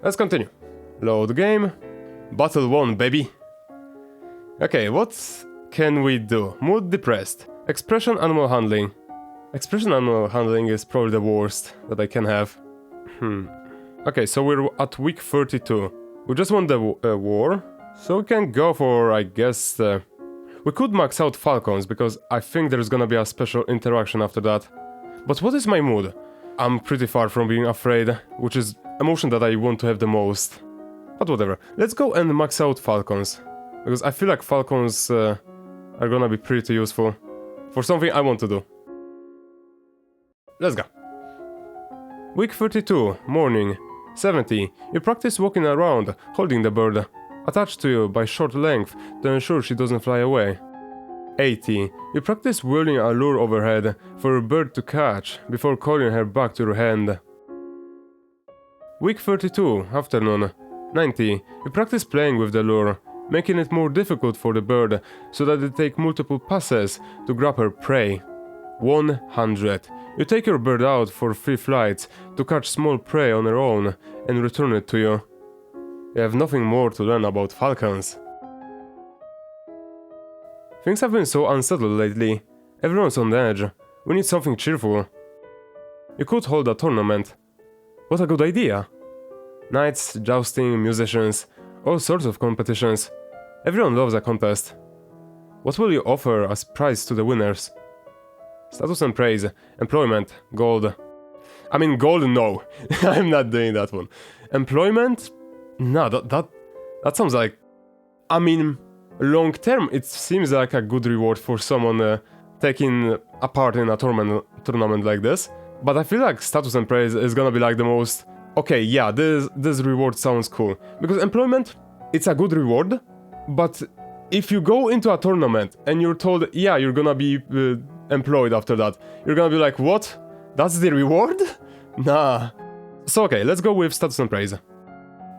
Let's continue. Load game. Battle 1, baby. Okay, what can we do? Mood depressed. Expression animal handling. Expression animal handling is probably the worst that I can have. Okay, so we're at week 32. We just won the war, so we can go for, I guess... we could max out falcons, because I think there's gonna be a special interaction after that. But what is my mood? I'm pretty far from being afraid, which is emotion that I want to have the most. But whatever. Let's go and max out falcons. Because I feel like falcons are gonna be pretty useful for something I want to do. Let's go. Week 32, morning. 70. You practice walking around, holding the bird, attached to you by short length to ensure she doesn't fly away. 80. You practice whirling a lure overhead for a bird to catch before calling her back to your hand. Week 32, afternoon. 90. You practice playing with the lure, making it more difficult for the bird so that it takes multiple passes to grab her prey. 100. You take your bird out for 3 flights to catch small prey on her own and return it to you. You have nothing more to learn about falcons. Things have been so unsettled lately. Everyone's on the edge. We need something cheerful. You could hold a tournament. What a good idea! Knights, jousting, musicians, all sorts of competitions. Everyone loves a contest. What will you offer as prize to the winners? Status and praise, employment, gold. I mean, gold, no. I'm not doing that one. Employment? No, that sounds like... I mean, long term, it seems like a good reward for someone taking a part in a tournament like this. But I feel like status and praise is gonna be like the most... Okay, yeah, this reward sounds cool. Because employment, it's a good reward. But if you go into a tournament and you're told, yeah, you're gonna be employed after that, you're gonna be like, what? That's the reward? Nah. So okay, let's go with status and praise.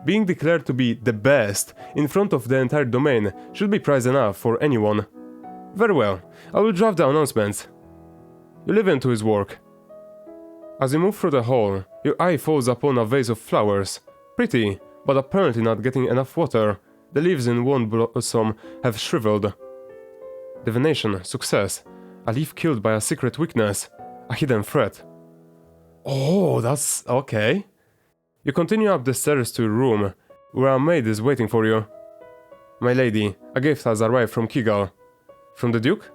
Being declared to be the best in front of the entire domain should be prize enough for anyone. Very well, I will draft the announcements. You live into his work. As you move through the hall, your eye falls upon a vase of flowers. Pretty, but apparently not getting enough water. The leaves in one blossom have shriveled. Divination, success. A leaf killed by a secret weakness. A hidden threat. Oh, that's okay. You continue up the stairs to your room, where a maid is waiting for you. My lady, a gift has arrived from Kigal. From the Duke?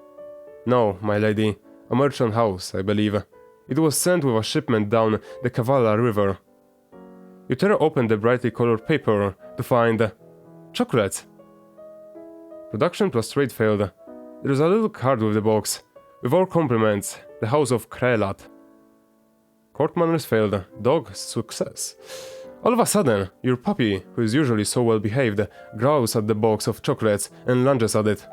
No, my lady. A merchant house, I believe. It was sent with a shipment down the Kavala River. You tear open the brightly colored paper to find... chocolates. Production plus trade failed. There is a little card with the box. With our compliments, the House of Krelat. Court manners failed. Dog, success. All of a sudden, your puppy, who is usually so well behaved, growls at the box of chocolates and lunges at it.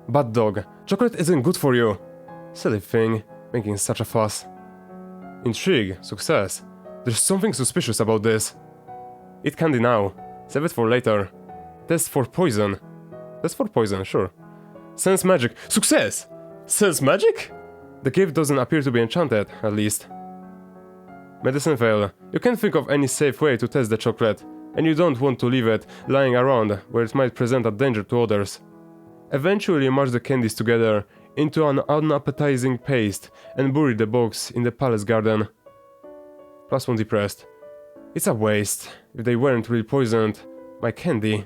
Bad dog, chocolate isn't good for you. Silly thing, making such a fuss. Intrigue, success. There's something suspicious about this. Eat candy now. Save it for later. Test for poison. Test for poison, sure. Sense magic. Success! Sense magic? The gift doesn't appear to be enchanted, at least. Medicine fail. You can't think of any safe way to test the chocolate, and you don't want to leave it lying around where it might present a danger to others. Eventually you mash the candies together into an unappetizing paste and bury the box in the palace garden. +1 depressed. It's a waste. If they weren't really poisoned, my candy.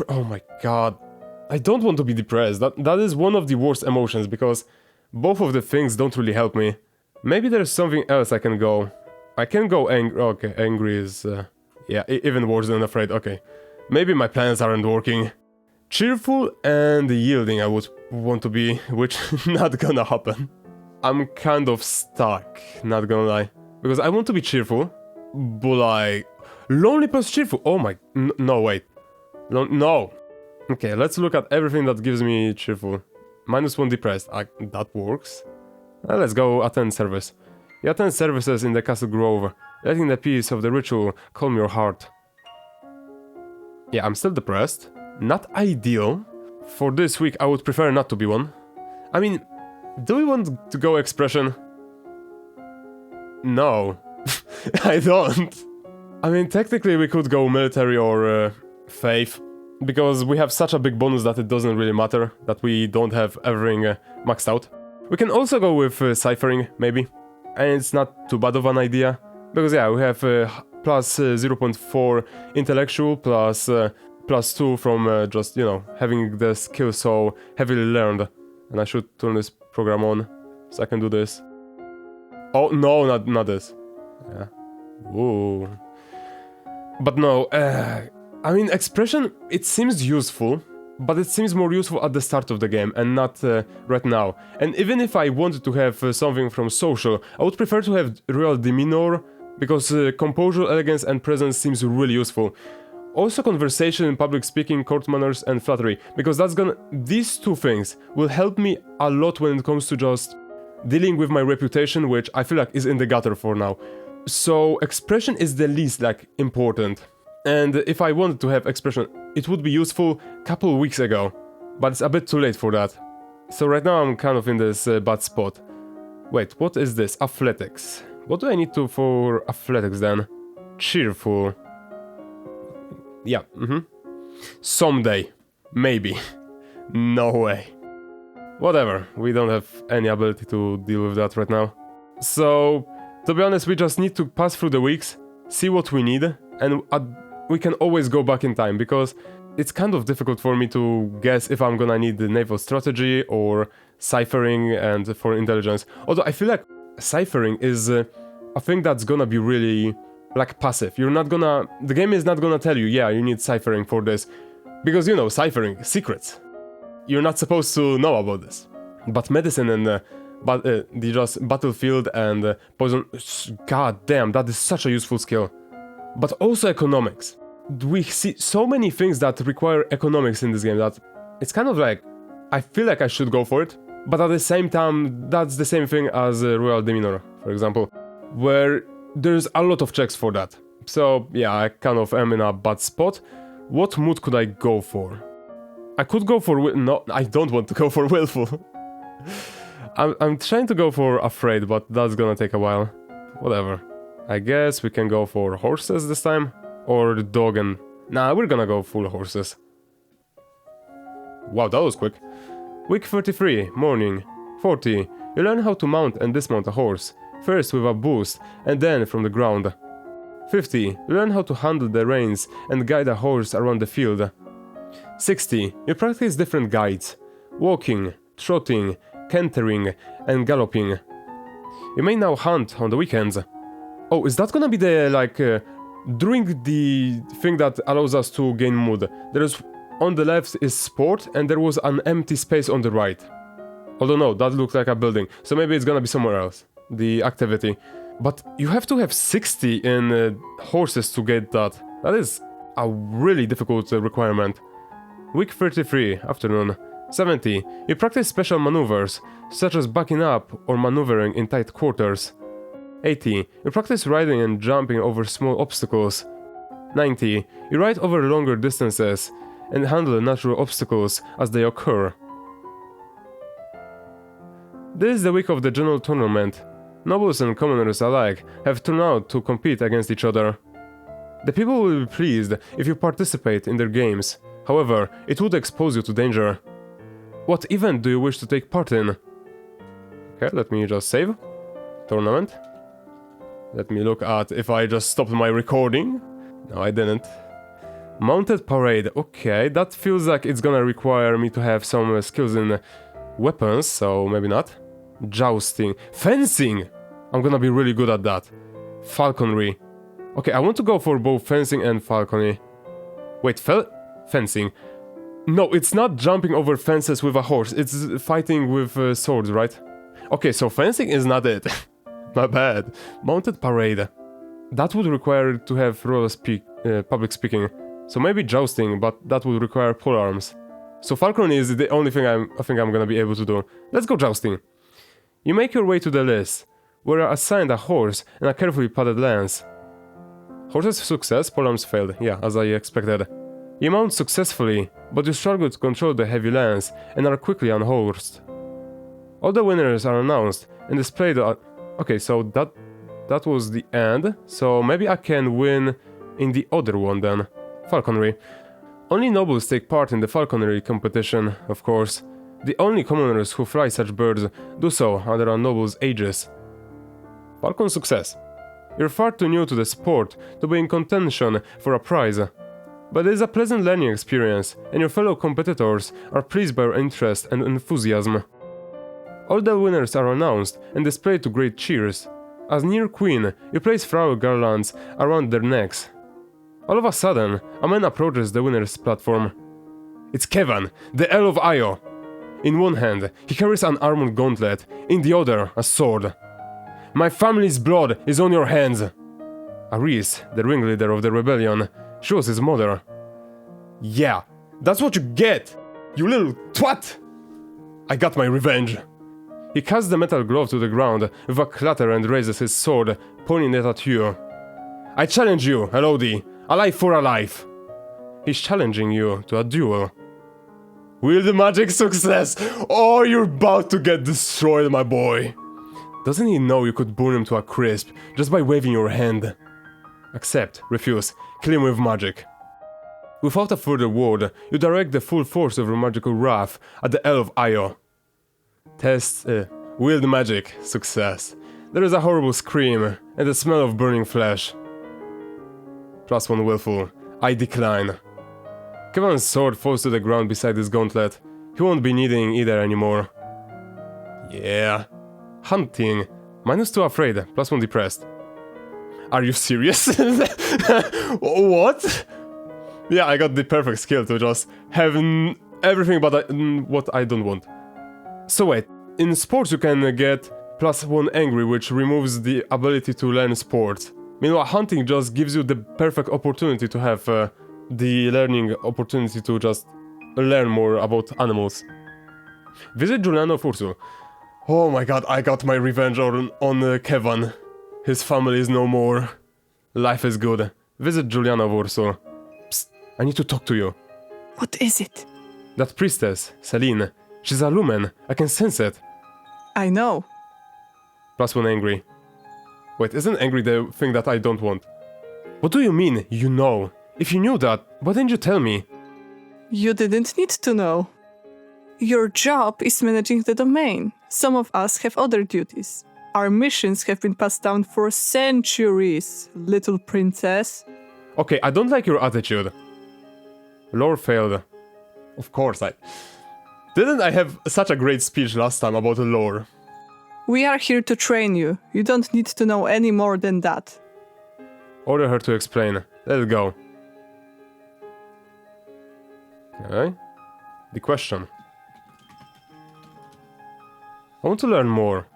Oh my god. I don't want to be depressed. That is one of the worst emotions, because both of the things don't really help me. Maybe there's something else I can go. I can go angry. Okay, angry is... yeah, even worse than afraid. Okay. Maybe my plans aren't working. Cheerful and yielding I would want to be, which not gonna happen. I'm kind of stuck, not gonna lie. Because I want to be cheerful, but like... Lonely plus cheerful. Oh my... no, wait. No. Okay, let's look at everything that gives me cheerful. -1 depressed. That works. Let's go attend service. You attend services in the Castle Grove, letting the peace of the ritual calm your heart. Yeah, I'm still depressed. Not ideal. For this week, I would prefer not to be one. I mean, do we want to go expression? No. I don't. I mean, technically we could go military or faith, because we have such a big bonus that it doesn't really matter that we don't have everything maxed out. We can also go with ciphering, maybe. And it's not too bad of an idea, because yeah, we have plus 0.4 intellectual, plus 2 from just, you know, having the skill so heavily learned. And I should turn this program on, so I can do this. Oh, no, not this. Yeah. Ooh. But no, I mean, expression, it seems useful, but it seems more useful at the start of the game and not right now. And even if I wanted to have something from social, I would prefer to have real demeanor, because composure, elegance and presence seems really useful. Also conversation, public speaking, court manners and flattery, because these two things will help me a lot when it comes to just dealing with my reputation, which I feel like is in the gutter for now. So expression is the least like important. And if I wanted to have expression, it would be useful a couple weeks ago, but it's a bit too late for that. So right now I'm kind of in this bad spot. Wait, what is this? Athletics. What do I need to for athletics then? Cheerful. Yeah, Someday. Maybe. No way. Whatever, we don't have any ability to deal with that right now. So, to be honest, we just need to pass through the weeks, see what we need, and we can always go back in time, because it's kind of difficult for me to guess if I'm gonna need the naval strategy or ciphering and for intelligence. Although I feel like ciphering is a thing that's gonna be really like passive. The game is not gonna tell you, yeah, you need ciphering for this, because you know, ciphering, secrets. You're not supposed to know about this. But medicine and just battlefield and poison, god damn, that is such a useful skill. But also economics. We see so many things that require economics in this game that it's kind of like, I feel like I should go for it, but at the same time, that's the same thing as Royal Demeanor, for example, where there's a lot of checks for that. So yeah, I kind of am in a bad spot. What mood could I go for? I could go for no, I don't want to go for willful. I'm trying to go for afraid, but that's gonna take a while. Whatever. I guess we can go for horses this time, or the dog and... Nah, we're gonna go full horses. Wow, that was quick. Week 33, morning. 40. You learn how to mount and dismount a horse, first with a boost, and then from the ground. 50. You learn how to handle the reins and guide a horse around the field. 60. You practice different guides. Walking, trotting, cantering, and galloping. You may now hunt on the weekends. Oh, is that gonna be the, like, during the thing that allows us to gain mood? There's, on the left is sport, and there was an empty space on the right. Although no, that looked like a building, so maybe it's gonna be somewhere else, the activity. But you have to have 60 in horses to get that. That is a really difficult requirement. Week 33, afternoon. 70. You practice special maneuvers, such as backing up or maneuvering in tight quarters. 80. You practice riding and jumping over small obstacles. 90. You ride over longer distances and handle natural obstacles as they occur. This is the week of the general tournament. Nobles and commoners alike have turned out to compete against each other. The people will be pleased if you participate in their games. However, it would expose you to danger. What event do you wish to take part in? Okay, let me just save. Tournament. Let me look at if I just stopped my recording. No, I didn't. Mounted parade. Okay, that feels like it's gonna require me to have some skills in weapons, so maybe not. Jousting. Fencing! I'm gonna be really good at that. Falconry. Okay, I want to go for both fencing and falconry. Wait, fencing. No, it's not jumping over fences with a horse, it's fighting with swords, right? Okay, so fencing is not it. My bad. Mounted parade. That would require to have public speaking. So maybe jousting, but that would require polearms. So falconry is the only thing I think I'm gonna be able to do. Let's go jousting. You make your way to the list, where you are assigned a horse and a carefully padded lance. Horses success, polearms failed. Yeah, as I expected. You mount successfully, but you struggle to control the heavy lance and are quickly unhorsed. All the winners are announced and displayed. Okay, so that that was the end, so maybe I can win in the other one then. Falconry. Only nobles take part in the falconry competition, of course. The only commoners who fly such birds do so under a noble's aegis. Falcon success. You're far too new to the sport to be in contention for a prize. But it is a pleasant learning experience, and your fellow competitors are pleased by your interest and enthusiasm. All the winners are announced and displayed to great cheers. As near queen, you place flower garlands around their necks. All of a sudden, a man approaches the winner's platform. It's Kevin, the Earl of Io. In one hand, he carries an armored gauntlet, in the other, a sword. My family's blood is on your hands. Aris, the ringleader of the rebellion, shows his mother. Yeah, that's what you get, you little twat! I got my revenge. He casts the metal glove to the ground with a clatter and raises his sword, pointing it at you. I challenge you, Elodie, a life for a life. He's challenging you to a duel. Wield magic success, or you're about to get destroyed, my boy. Doesn't he know you could burn him to a crisp just by waving your hand? Accept, refuse, kill him with magic. Without a further word, you direct the full force of your magical wrath at the Earl of Io. Test, wield magic, success. There is a horrible scream and the smell of burning flesh. +1 willful, I decline. Kevin's sword falls to the ground beside his gauntlet. He won't be needing either anymore. Yeah. Hunting. -2 afraid, +1 depressed. Are you serious? What? Yeah, I got the perfect skill to just have everything but what I don't want. So wait, in sports you can get +1 angry, which removes the ability to learn sports. Meanwhile, hunting just gives you the perfect opportunity to have the learning opportunity to just learn more about animals. Visit Giuliano of Ursul. Oh my god, I got my revenge on Kevin. His family is no more. Life is good. Visit Giuliano of Ursul. Psst, I need to talk to you. What is it? That priestess, Celine. She's a lumen. I can sense it. I know. +1 angry. Wait, isn't angry the thing that I don't want? What do you mean, you know? If you knew that, why didn't you tell me? You didn't need to know. Your job is managing the domain. Some of us have other duties. Our missions have been passed down for centuries, little princess. Okay, I don't like your attitude. Lore failed. Of course, Didn't I have such a great speech last time about the lore? We are here to train you. You don't need to know any more than that. Order her to explain. Let's go. Okay. The question. I want to learn more.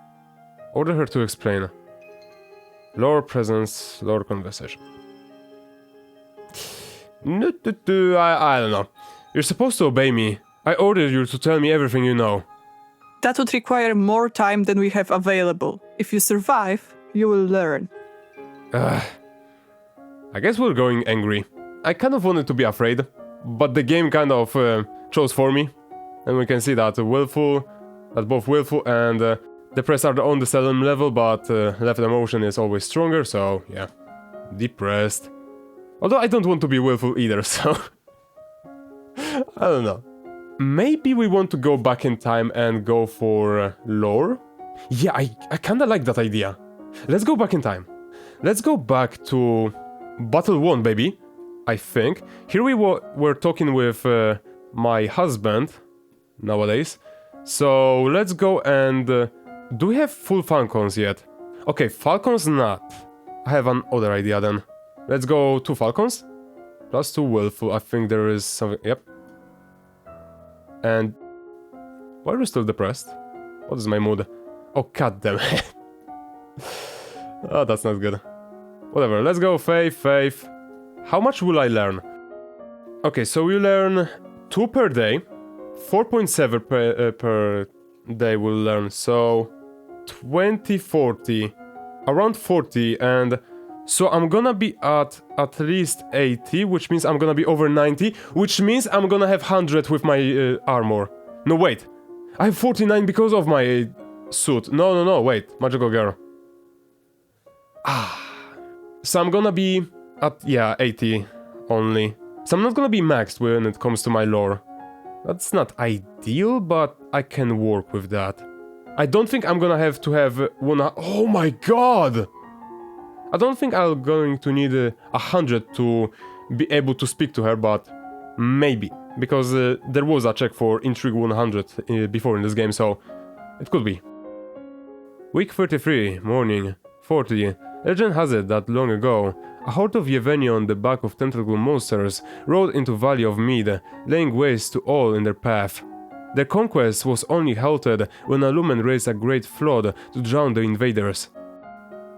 Order her to explain. Lore presence, lore conversation. I don't know. You're supposed to obey me. I ordered you to tell me everything you know. That would require more time than we have available. If you survive, you will learn. I guess we're going angry. I kind of wanted to be afraid, but the game kind of chose for me. And we can see that both willful and depressed are on the same level, but left emotion is always stronger, so yeah. Depressed. Although I don't want to be willful either, so... I don't know. Maybe we want to go back in time and go for lore? Yeah, I kinda like that idea. Let's go back in time. Let's go back to Battle 1, baby. I think. Here we were talking with my husband nowadays. So let's go and... do we have full falcons yet? Okay, falcons not. I have another idea then. Let's go 2 falcons. +2 willful. I think there is something... Yep. And... why are we still depressed? What is my mood? Oh, god damn it. Oh, that's not good. Whatever, let's go faith. How much will I learn? Okay, so we learn 2 per day. 4.7 per day we'll learn, so 20, 40, around 40, and so I'm gonna be at least 80, which means I'm gonna be over 90, which means I'm gonna have 100 with my armor. No, wait, I have 49 because of my suit. No, wait, magical girl. So I'm gonna be at, yeah, 80 only. So I'm not gonna be maxed when it comes to my lore. That's not ideal, but I can work with that. I don't think I'm gonna have to have one... Oh my god! I don't think I'm going to need 100 to be able to speak to her, but maybe. Because there was a check for Intrigue 100 before in this game, so it could be. Week 33, morning, 40. Legend has it that long ago, a horde of Yeveni on the back of tentacle monsters rode into Valley of Mead, laying waste to all in their path. Their conquest was only halted when a Lumen raised a great flood to drown the invaders.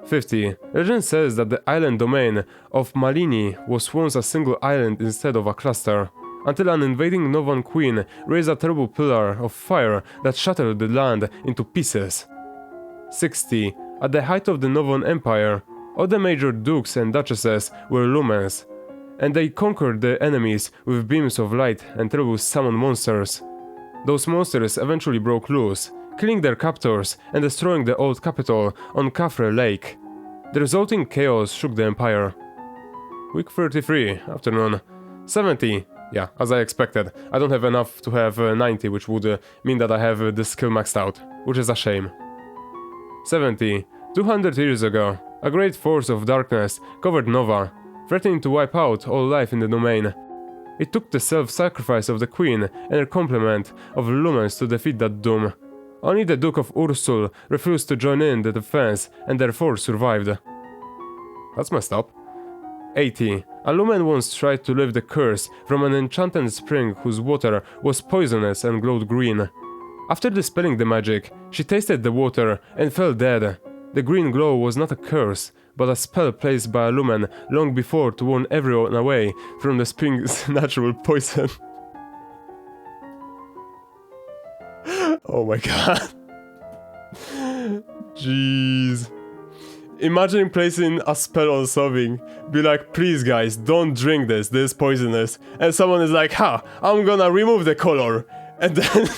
50. Legend says that the island domain of Malini was once a single island instead of a cluster, until an invading Novan queen raised a terrible pillar of fire that shattered the land into pieces. 60. At the height of the Novan Empire, all the major dukes and duchesses were Lumens, and they conquered the enemies with beams of light and terrible summon monsters. Those monsters eventually broke loose, killing their captors and destroying the old capital on Kafre Lake. The resulting chaos shook the empire. Week 33, afternoon. 70. Yeah, as I expected. I don't have enough to have 90, which would mean that I have this skill maxed out, which is a shame. 70. 200 years ago, a great force of darkness covered Nova, threatening to wipe out all life in the domain. It took the self-sacrifice of the queen and her complement of Lumens to defeat that doom. Only the Duke of Ursul refused to join in the defense and therefore survived. That's messed up. 80. A Lumen once tried to lift the curse from an enchanted spring whose water was poisonous and glowed green. After dispelling the magic, she tasted the water and fell dead. The green glow was not a curse, but a spell placed by a Lumen long before to warn everyone away from the spring's natural poison. Oh my god. Jeez. Imagine placing a spell on something, be like, please guys, don't drink this is poisonous, and someone is like, ha, I'm gonna remove the color, and then...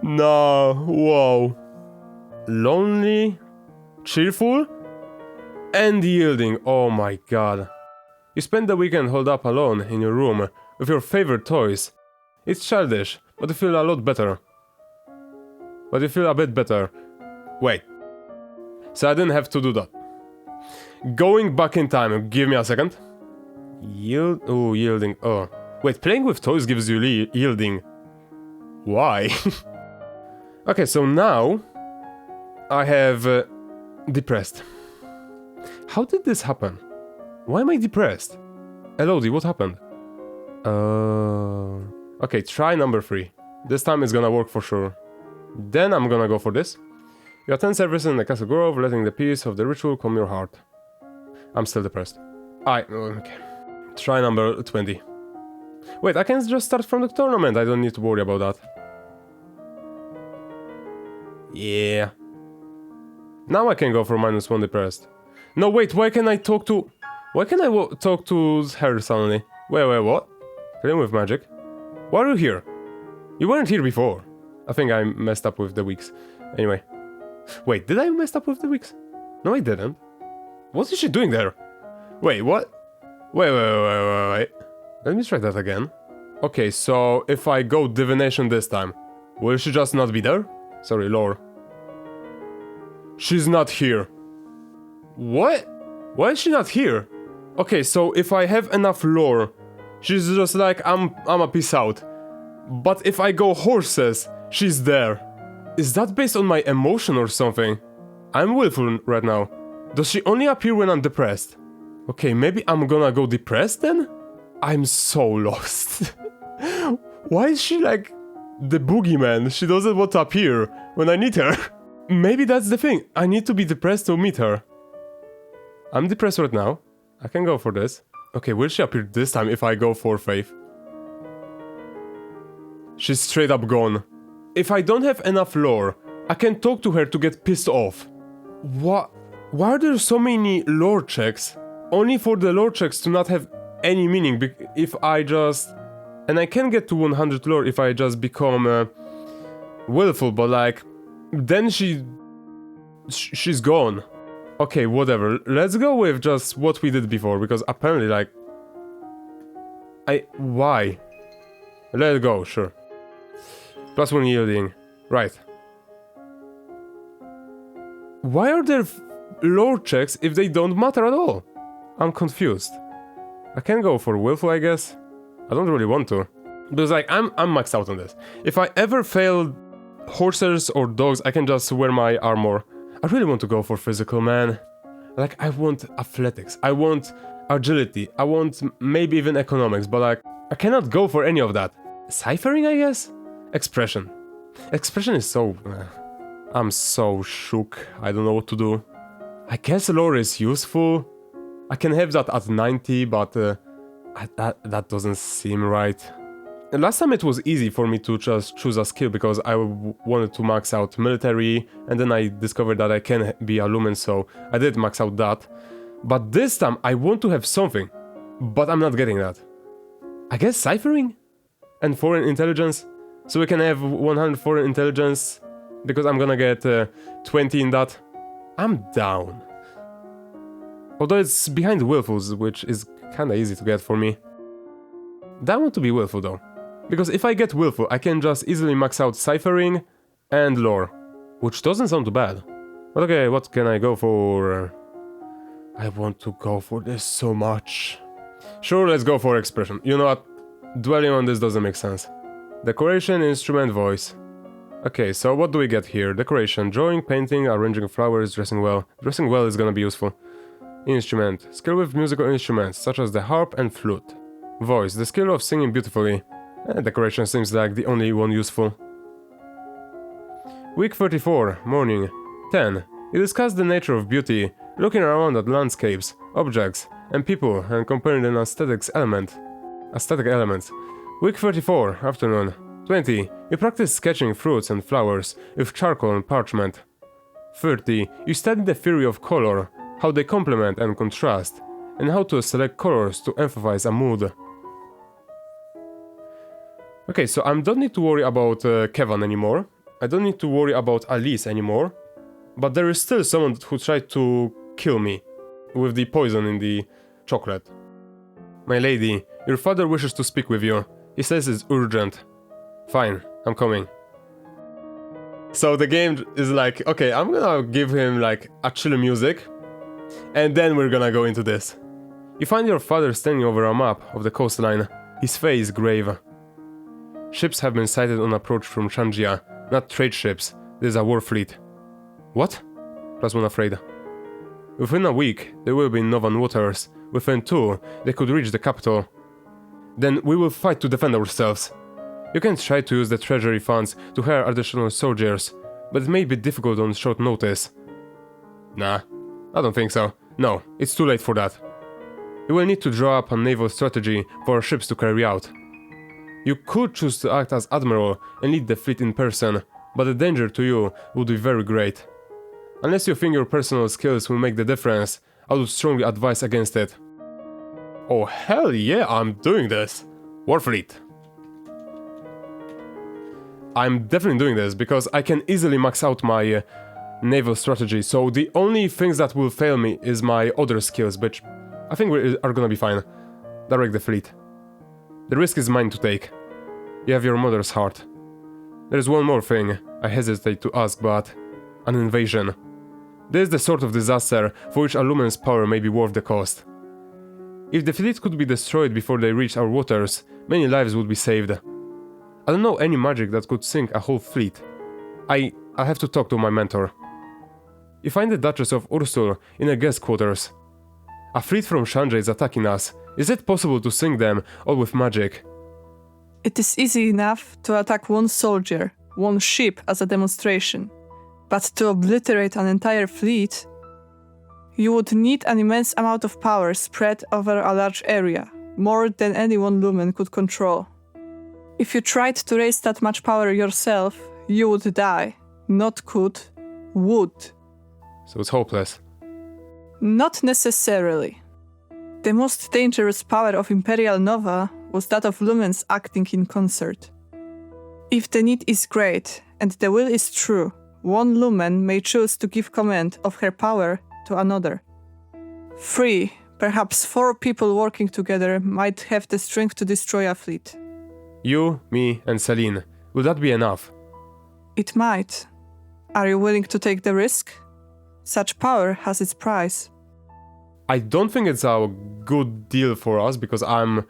No, whoa. Lonely, cheerful, and yielding, oh my god. You spend the weekend holed up alone in your room with your favorite toys. It's childish, but you feel a lot better. But you feel a bit better. Wait. So I didn't have to do that. Going back in time, give me a second. Yielding, oh. Wait, playing with toys gives you yielding. Why? Okay, so now I have depressed. How did this happen? Why am I depressed? Elodie, what happened? Okay, try number 3. This time it's gonna work for sure. Then I'm gonna go for this. You attend service in the Castle Grove, letting the peace of the ritual calm your heart. I'm still depressed. Okay. Try number 20. Wait, I can just start from the tournament, I don't need to worry about that. Yeah. Now I can go for -1 depressed. No, wait, why can I talk to... Why can I talk to her suddenly? Wait, what? Playing with magic? Why are you here? You weren't here before. I think I messed up with the weeks. Anyway. Wait, did I mess up with the weeks? No, I didn't. What is she doing there? Wait, what? Wait. Let me try that again. Okay, so if I go divination this time, will she just not be there? Sorry, lore. She's not here. What? Why is she not here? Okay, so if I have enough lore, she's just like, I'm a peace out. But if I go horses, she's there. Is that based on my emotion or something? I'm willful right now. Does she only appear when I'm depressed? Okay, maybe I'm gonna go depressed then? I'm so lost. Why is she like the boogeyman? She doesn't want to appear when I need her. Maybe that's the thing. I need to be depressed to meet her. I'm depressed right now. I can go for this. Okay, will she appear this time if I go for faith? She's straight up gone. If I don't have enough lore, I can talk to her to get pissed off. What? Why are there so many lore checks? Only for the lore checks to not have any meaning if I just... And I can get to 100 lore if I just become willful, but like... Then she She's gone. Okay, whatever. Let's go with just what we did before, because apparently, like... Why? Let it go, sure. +1 yielding. Right. Why are there lore checks if they don't matter at all? I'm confused. I can go for willful, I guess. I don't really want to. Because, like, I'm maxed out on this. If I ever fail horses or dogs, I can just wear my armor. I really want to go for physical, man. Like, I want athletics. I want agility. I want maybe even economics, but, like, I cannot go for any of that. Ciphering, I guess? Expression. Expression is so... I'm so shook. I don't know what to do. I guess lore is useful. I can have that at 90, but that doesn't seem right. And last time it was easy for me to just choose a skill because I wanted to max out military, and then I discovered that I can be a Lumen, so I did max out that. But this time I want to have something, but I'm not getting that. I guess ciphering? And foreign intelligence? So we can have 100 foreign intelligence, because I'm gonna get 20 in that. I'm down. Although it's behind willfuls, which is kinda easy to get for me. I want to be willful though. Because if I get willful, I can just easily max out ciphering and lore. Which doesn't sound too bad. But okay, what can I go for? I want to go for this so much. Sure, let's go for expression. You know what? Dwelling on this doesn't make sense. Decoration, instrument, voice. Okay, so what do we get here? Decoration, drawing, painting, arranging flowers, dressing well. Dressing well is gonna be useful. Instrument, skill with musical instruments, such as the harp and flute. Voice, the skill of singing beautifully. Decoration seems like the only one useful. Week 34, morning. 10. You discuss the nature of beauty, looking around at landscapes, objects, and people, and comparing them aesthetic elements. Week 34, afternoon. 20. You practice sketching fruits and flowers with charcoal and parchment. 30. You study the theory of color, how they complement and contrast, and how to select colors to emphasize a mood. Okay, so I don't need to worry about Kevan anymore. I don't need to worry about Alice anymore. But there is still someone who tried to kill me with the poison in the chocolate. My lady, your father wishes to speak with you. He says it's urgent. Fine, I'm coming. So the game is like, okay, I'm gonna give him like a chill music, and then we're gonna go into this. You find your father standing over a map of the coastline, his face grave. Ships have been sighted on approach from Shanjia, not trade ships, this is a war fleet. What? +1 afraid. Within a week, they will be in Novan waters. Within 2, they could reach the capital. Then we will fight to defend ourselves. You can try to use the treasury funds to hire additional soldiers, but it may be difficult on short notice. Nah, I don't think so. No, it's too late for that. You will need to draw up a naval strategy for our ships to carry out. You could choose to act as admiral and lead the fleet in person, but the danger to you would be very great. Unless you think your personal skills will make the difference, I would strongly advise against it. Oh hell yeah, I'm doing this! Warfleet. I'm definitely doing this because I can easily max out my naval strategy, so the only things that will fail me is my other skills, which I think are gonna be fine. Direct the fleet. The risk is mine to take. You have your mother's heart. There's one more thing I hesitate to ask, but... an invasion. This is the sort of disaster for which a Lumen's power may be worth the cost. If the fleet could be destroyed before they reach our waters, many lives would be saved. I don't know any magic that could sink a whole fleet. I have to talk to my mentor. You find the Duchess of Ursul in her guest quarters. A fleet from Shanjia is attacking us. Is it possible to sink them all with magic? It is easy enough to attack one soldier, one ship as a demonstration. But to obliterate an entire fleet, you would need an immense amount of power spread over a large area, more than any one Lumen could control. If you tried to raise that much power yourself, you would die. Not could, would. So it's hopeless. Not necessarily. The most dangerous power of Imperial Nova was that of Lumens acting in concert. If the need is great and the will is true, One Lumen may choose to give command of her power to another. 3, perhaps 4 people working together might have the strength to destroy a fleet. You, me, and Celine. Will that be enough? It might. Are you willing to take the risk? Such power has its price. I don't think it's a good deal for us because I'm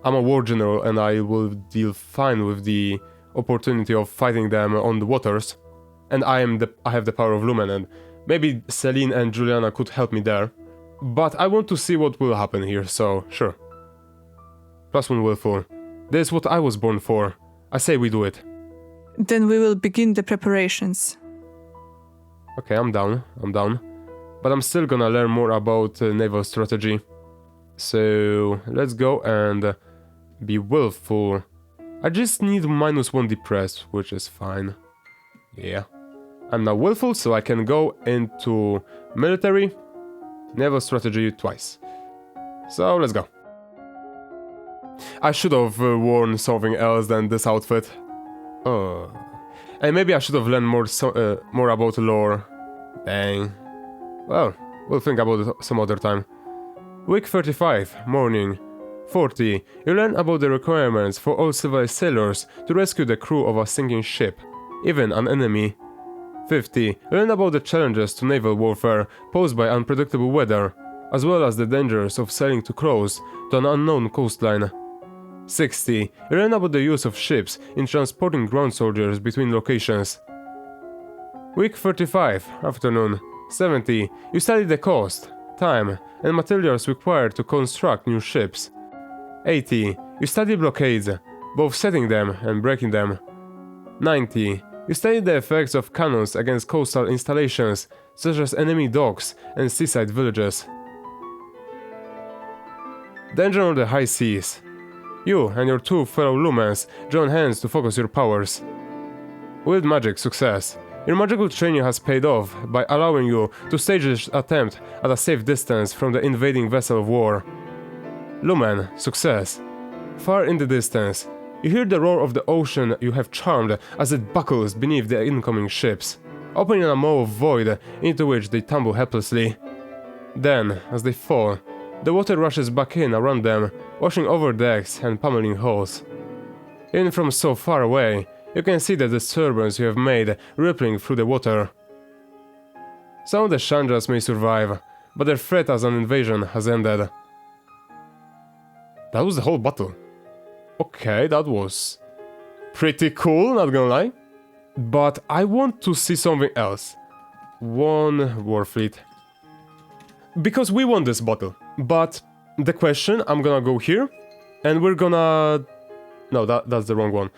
a war general and I will deal fine with the opportunity of fighting them on the waters. And I have the power of Lumen, and maybe Celine and Juliana could help me there. But I want to see what will happen here, so sure. +1 willful. This is what I was born for. I say we do it. Then we will begin the preparations. Okay, I'm down. But I'm still gonna learn more about naval strategy. So let's go and be willful. I just need -1 depressed, which is fine. Yeah. I'm now willful, so I can go into military, naval strategy twice. So let's go. I should have worn something else than this outfit. And maybe I should have learned more about lore. Dang. Well, we'll think about it some other time. Week 35, morning. 40. You learn about the requirements for all civilized sailors to rescue the crew of a sinking ship, even an enemy. 50. You learn about the challenges to naval warfare posed by unpredictable weather, as well as the dangers of sailing too close to an unknown coastline. 60. You learn about the use of ships in transporting ground soldiers between locations. Week 35, afternoon. 70. You study the cost, time, and materials required to construct new ships. 80. You study blockades, both setting them and breaking them. 90. You study the effects of cannons against coastal installations, such as enemy docks and seaside villages. Danger on the high seas. You and your 2 fellow Lumens join hands to focus your powers. Wield magic success. Your magical training has paid off by allowing you to stage this attempt at a safe distance from the invading vessel of war. Lumen, success. Far in the distance, you hear the roar of the ocean you have charmed as it buckles beneath the incoming ships, opening a maw of void into which they tumble helplessly. Then, as they fall, the water rushes back in around them, washing over decks and pummeling hulls. Even from so far away, you can see the disturbance you have made rippling through the water. Some of the Chandras may survive, but their threat as an invasion has ended. That was the whole battle. Okay, that was pretty cool, not gonna lie. But I want to see something else. 1 war fleet. Because we won this battle. But the question, I'm gonna go here, and we're gonna... No, that's the wrong one.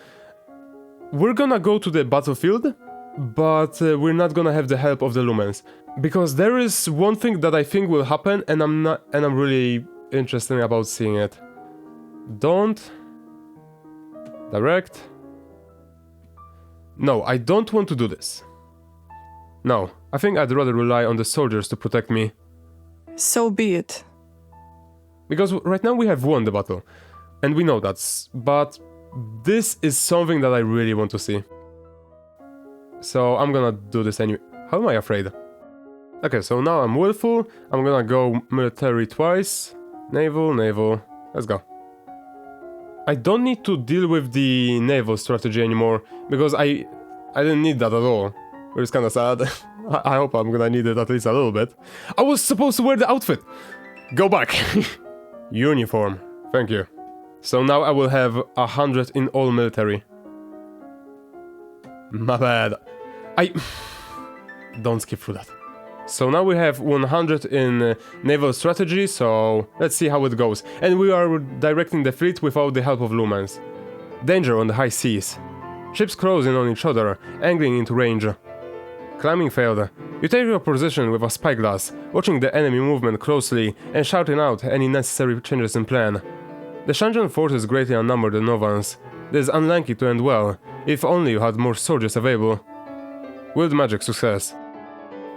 We're gonna go to the battlefield, but we're not gonna have the help of the Lumens. Because there is one thing that I think will happen, and I'm really interested about seeing it. Don't... Direct. No, I don't want to do this. No, I think I'd rather rely on the soldiers to protect me. So be it. Because right now we have won the battle. And we know that, but this is something that I really want to see. So I'm gonna do this anyway. How am I afraid? Okay, so now I'm willful. I'm gonna go military twice. Naval, naval. Let's go. I don't need to deal with the naval strategy anymore, because I didn't need that at all. Which is kinda sad. I hope I'm gonna need it at least a little bit. I was supposed to wear the outfit! Go back! Uniform. Thank you. So now I will have 100 in all military. My bad. Don't skip through that. So now we have 100 in naval strategy, so let's see how it goes. And we are directing the fleet without the help of Lumens. Danger on the high seas. Ships close in on each other, angling into range. Climbing failed. You take your position with a spyglass, watching the enemy movement closely and shouting out any necessary changes in plan. The Shanjan forces greatly outnumber the Novans. This is unlikely to end well, if only you had more soldiers available. Wield magic success.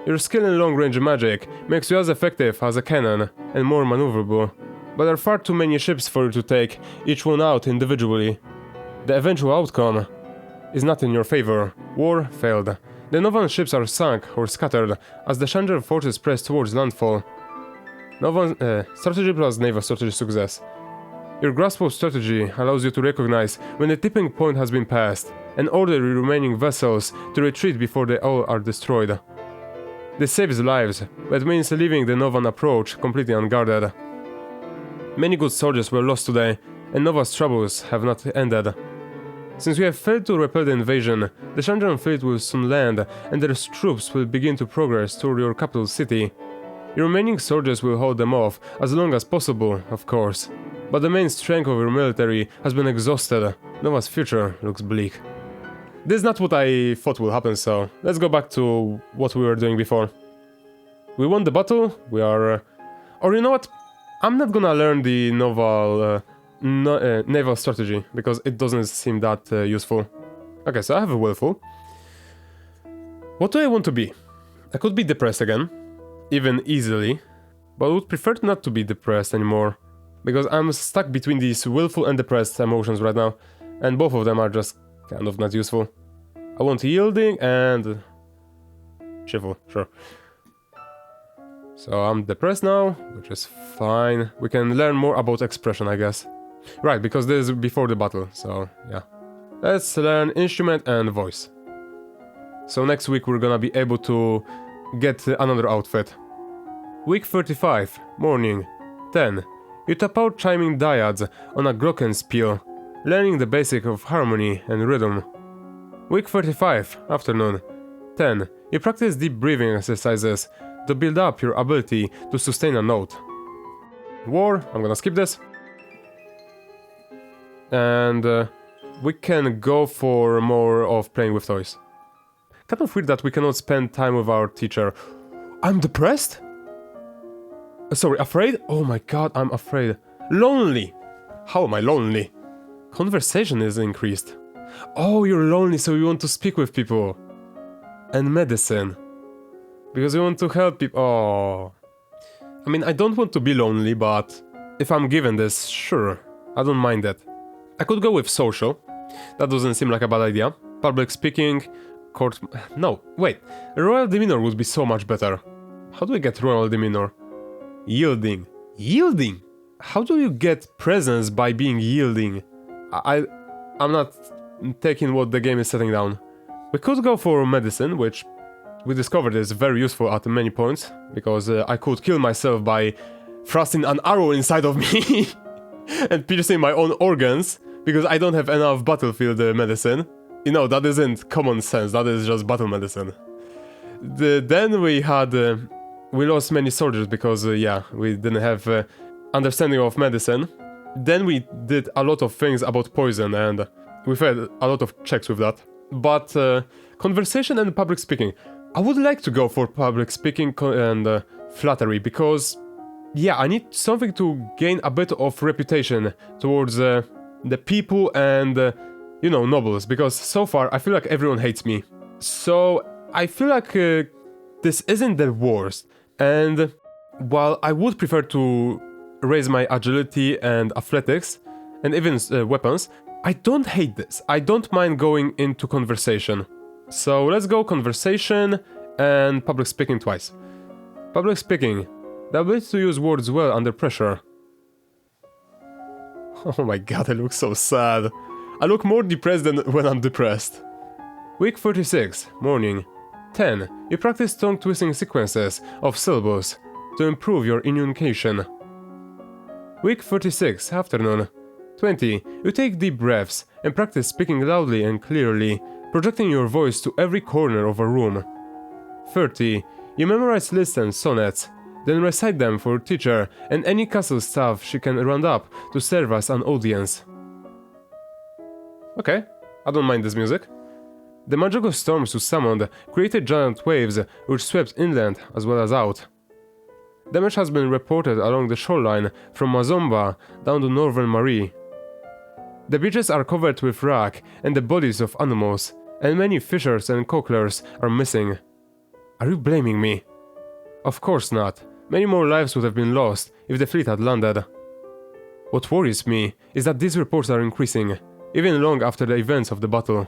Your skill in long-range magic makes you as effective as a cannon and more maneuverable, but there are far too many ships for you to take each one out individually. The eventual outcome is not in your favor. War failed. The Novan ships are sunk or scattered as the Chandra forces press towards landfall. Novan strategy plus naval strategy success. Your grasp of strategy allows you to recognize when the tipping point has been passed and order the remaining vessels to retreat before they all are destroyed. This saves lives, but means leaving the Novan approach completely unguarded. Many good soldiers were lost today, and Nova's troubles have not ended. Since we have failed to repel the invasion, the Chandran fleet will soon land, and their troops will begin to progress toward your capital city. Your remaining soldiers will hold them off as long as possible, of course. But the main strength of your military has been exhausted. Nova's future looks bleak. This is not what I thought would happen, so let's go back to what we were doing before. We won the battle, we are... or you know what? I'm not gonna learn the naval strategy, because it doesn't seem that useful. Okay, so I have a willful. What do I want to be? I could be depressed again, even easily, but I would prefer not to be depressed anymore, because I'm stuck between these willful and depressed emotions right now, and both of them are just kind of not useful. I want yielding and... cheerful, sure. So I'm depressed now, which is fine. We can learn more about expression, I guess. Right, because this is before the battle, so yeah. Let's learn instrument and voice. So next week we're gonna be able to get another outfit. Week 35, morning, 10. You tap out chiming dyads on a glockenspiel, learning the basic of harmony and rhythm. Week 35, afternoon, 10. You practice deep breathing exercises to build up your ability to sustain a note. War, I'm gonna skip this. And we can go for more of playing with toys. Kind of weird that we cannot spend time with our teacher. I'm depressed? Sorry, afraid? Oh my god, I'm afraid. Lonely! How am I lonely? Conversation is increased. Oh, you're lonely, so you want to speak with people. And medicine. Because you want to help people. Oh. I mean, I don't want to be lonely, but if I'm given this, sure. I don't mind that. I could go with social. That doesn't seem like a bad idea. Public speaking, court... No, wait. Royal demeanor would be so much better. How do I get royal demeanor? Yielding. Yielding? How do you get presence by being yielding? I'm not taking what the game is setting down. We could go for medicine, which we discovered is very useful at many points, because I could kill myself by thrusting an arrow inside of me and piercing my own organs, because I don't have enough battlefield medicine. You know, that isn't common sense, that is just battle medicine. Then we had... we lost many soldiers because, yeah, we didn't have understanding of medicine. Then we did a lot of things about poison, and we failed a lot of checks with that. But conversation and public speaking. I would like to go for public speaking and flattery, because, yeah, I need something to gain a bit of reputation towards the people and, you know, nobles, because so far I feel like everyone hates me. So I feel like this isn't the worst. And while I would prefer to raise my agility and athletics, and even weapons, I don't hate this. I don't mind going into conversation. So let's go conversation and public speaking twice. Public speaking. The ability to use words well under pressure. Oh my god, I look so sad. I look more depressed than when I'm depressed. Week 36, morning. 10. You practice tongue-twisting sequences of syllables to improve your enunciation. Week 36, afternoon. 20. You take deep breaths and practice speaking loudly and clearly, projecting your voice to every corner of a room. 30. You memorize lists and sonnets, then recite them for your teacher and any castle staff she can round up to serve as an audience. Okay, I don't mind this music. The magical storms you summoned created giant waves which swept inland as well as out. Damage has been reported along the shoreline from Mazomba down to northern Marie. The beaches are covered with wrack and the bodies of animals, and many fishers and cocklers are missing. Are you blaming me? Of course not. Many more lives would have been lost if the fleet had landed. What worries me is that these reports are increasing, even long after the events of the battle.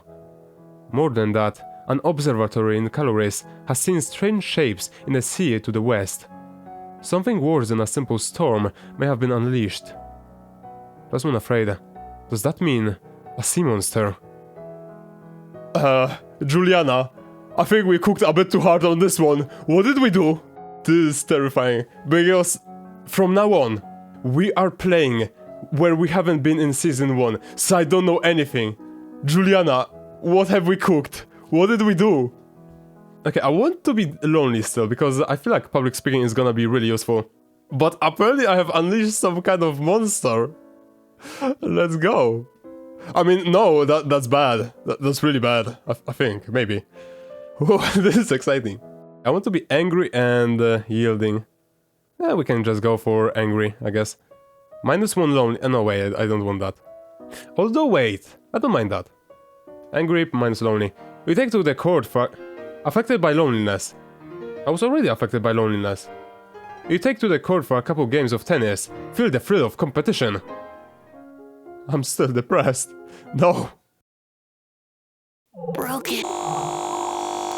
More than that, An observatory in Caloris has seen strange shapes in the sea to the west. Something worse than a simple storm may have been unleashed. Plasmon afraid. Does that mean a sea monster? Juliana, I think we cooked a bit too hard on this one. What did we do? This is terrifying, because from now on, we are playing where we haven't been in season 1, so I don't know anything. Juliana, what have we cooked? What did we do? Okay, I want to be lonely still, because I feel like public speaking is gonna be really useful. But apparently I have unleashed some kind of monster. Let's go. I mean, no, that's bad. That's really bad, I think, maybe. Whoa, this is exciting. I want to be angry and yielding. Yeah, we can just go for angry, I guess. -1 lonely. No, wait, I don't want that. Although, wait, I don't mind that. Angry, minus lonely. We take to the court for... Affected by loneliness. I was already affected by loneliness. You take to the court for a couple games of tennis. Feel the thrill of competition. I'm still depressed. No. Broken.